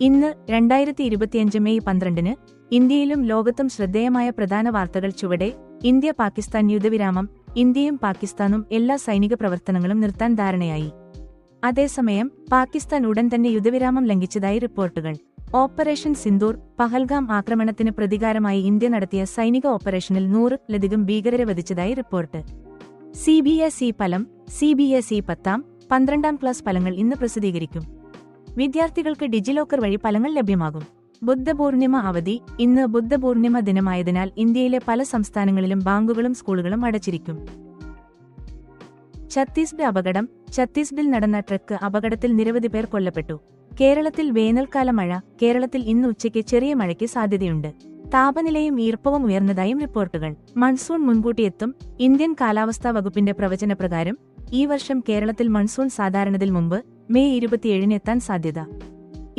ഇന്ന് 2025 മെയ് 12-ന് ഇന്ത്യയിലും ലോകത്തും ശ്രദ്ധേയമായ പ്രധാന വാർത്തകൾ ചുവടെ. ഇന്ത്യ പാകിസ്ഥാൻ യുദ്ധവിരാമം. ഇന്ത്യയും പാകിസ്ഥാനും എല്ലാ സൈനിക പ്രവർത്തനങ്ങളും നിർത്താൻ ധാരണയായി. അതേസമയം പാകിസ്ഥാൻ ഉടൻ തന്നെ യുദ്ധവിരാമം ലംഘിച്ചതായി റിപ്പോർട്ടുകൾ. ഓപ്പറേഷൻ സിന്ദൂർ പഹൽഗാം ആക്രമണത്തിന് പ്രതികാരമായി ഇന്ത്യ നടത്തിയ സൈനിക ഓപ്പറേഷനിൽ 100-ലധികം ഭീകരരെ വധിച്ചതായി റിപ്പോർട്ട്. CBSE ഫലം. CBSE 10ാം, 12ാം ക്ലാസ് ഫലങ്ങൾ ഇന്ന് പ്രസിദ്ധീകരിക്കും. വിദ്യാർത്ഥികൾക്ക് ഡിജിലോക്കർ വഴി ഫലങ്ങൾ ലഭ്യമാകും. ബുദ്ധപൂർണിമ അവധി. ഇന്ന് ബുദ്ധപൂർണിമ ദിനമായതിനാൽ ഇന്ത്യയിലെ പല സംസ്ഥാനങ്ങളിലും ബാങ്കുകളും സ്കൂളുകളും അടച്ചിരിക്കും. ഛത്തീസ്ഗഡ് അപകടം. ഛത്തീസ്ഗഡിൽ നടന്ന ട്രക്ക് അപകടത്തിൽ നിരവധി പേർ കൊല്ലപ്പെട്ടു. കേരളത്തിൽ വേനൽക്കാല മഴ. കേരളത്തിൽ ഇന്ന് ഉച്ചയ്ക്ക് ചെറിയ മഴയ്ക്ക് സാധ്യതയുണ്ട്. താപനിലയും ഈർപ്പവും ഉയർന്നതായും റിപ്പോർട്ടുകൾ. മൺസൂൺ മുൻകൂട്ടിയെത്തും. ഇന്ത്യൻ കാലാവസ്ഥാ വകുപ്പിന്റെ പ്രവചനപ്രകാരം ഈ വർഷം കേരളത്തിൽ മൺസൂൺ സാധാരണതിൽ മുമ്പ് മെയ് 27-ന് എത്താൻ സാധ്യത.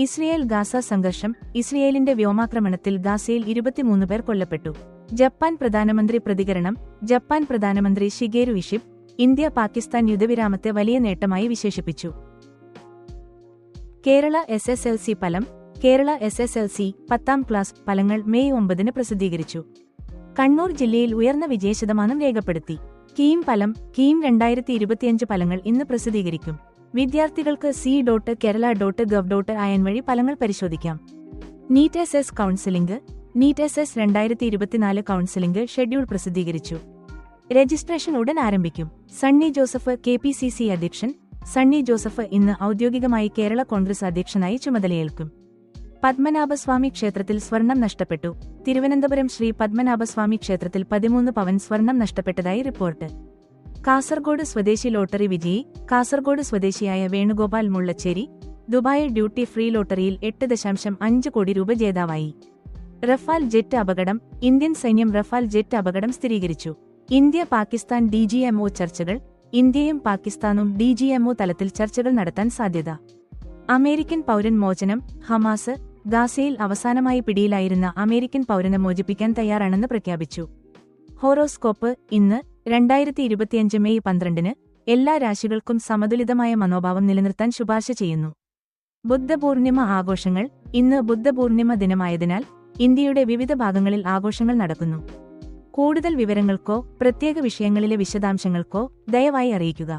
ഇസ്രയേൽ ഗാസ സംഘർഷം. ഇസ്രയേലിന്റെ വ്യോമാക്രമണത്തിൽ ഗാസയിൽ 23 പേർ കൊല്ലപ്പെട്ടു. ജപ്പാൻ പ്രധാനമന്ത്രി പ്രതികരണം. ജപ്പാൻ പ്രധാനമന്ത്രി ഷിഗേരു ഇഷിബ ഇന്ത്യ പാകിസ്ഥാൻ യുദ്ധവിരാമത്തെ വലിയ നേട്ടമായി വിശേഷിപ്പിച്ചു. കേരള SSLC ഫലം. കേരള SSLC 10ാം ക്ലാസ് ഫലങ്ങൾ മെയ് 9-ന് പ്രസിദ്ധീകരിച്ചു. കണ്ണൂർ ജില്ലയിൽ ഉയർന്ന വിജയശതമാനം രേഖപ്പെടുത്തി. കീം ഫലം. കീം 2025 ഫലങ്ങൾ ഇന്ന് പ്രസിദ്ധീകരിക്കും. വിദ്യാർത്ഥികൾക്ക് c.kerala.gov.in വഴി ഫലങ്ങൾ പരിശോധിക്കാം. NEET SS counselling. NEET SS 2024 counselling schedule പ്രസിദ്ധീകരിച്ചു. രജിസ്ട്രേഷൻ ഉടൻ ആരംഭിക്കും. സണ്ണി ജോസഫ് KPCC അധ്യക്ഷൻ. സണ്ണി ജോസഫ് ഇന്ന് ഔദ്യോഗികമായി കേരള കോൺഗ്രസ് അധ്യക്ഷനായി ചുമതലയേൽക്കും. പത്മനാഭസ്വാമി ക്ഷേത്രത്തിൽ സ്വർണം നഷ്ടപ്പെട്ടു. തിരുവനന്തപുരം ശ്രീ പത്മനാഭസ്വാമി ക്ഷേത്രത്തിൽ 13 പവൻ സ്വർണം നഷ്ടപ്പെട്ടതായി റിപ്പോർട്ട്. കാസർഗോഡ് സ്വദേശി ലോട്ടറി വിജയി. കാസർഗോഡ് സ്വദേശിയായ വേണുഗോപാൽ മുള്ളച്ചേരി ദുബായ് ഡ്യൂട്ടി ഫ്രീ ലോട്ടറിയിൽ 8.5 കോടി രൂപ ജേതാവായി. റഫാൽ ജെറ്റ് അപകടം. ഇന്ത്യൻ സൈന്യം റഫാൽ ജെറ്റ് അപകടം സ്ഥിരീകരിച്ചു. ഇന്ത്യ പാകിസ്ഥാൻ DGMO ചർച്ചകൾ. ഇന്ത്യയും പാകിസ്ഥാനും DGMO തലത്തിൽ ചർച്ചകൾ നടത്താൻ സാധ്യത. അമേരിക്കൻ പൗരൻ മോചനം. ഹമാസ് ഗാസയിൽ അവസാനമായി പിടിയിലായിരുന്ന അമേരിക്കൻ പൗരനെ മോചിപ്പിക്കാൻ തയ്യാറാണെന്ന് പ്രഖ്യാപിച്ചു. ഹോറോസ്കോപ്പ്. ഇന്ന് 2025 മെയ് 12-ന് എല്ലാ രാശികൾക്കും സമതുലിതമായ മനോഭാവം നിലനിർത്താൻ ശുപാർശ ചെയ്യുന്നു. ബുദ്ധപൂർണിമ ആഘോഷങ്ങൾ. ഇന്ന് ബുദ്ധപൂർണിമ ദിനമായതിനാൽ ഇന്ത്യയുടെ വിവിധ ഭാഗങ്ങളിൽ ആഘോഷങ്ങൾ നടക്കുന്നു. കൂടുതൽ വിവരങ്ങൾക്കോ പ്രത്യേക വിഷയങ്ങളിലെ വിശദാംശങ്ങൾക്കോ ദയവായി അറിയിക്കുക.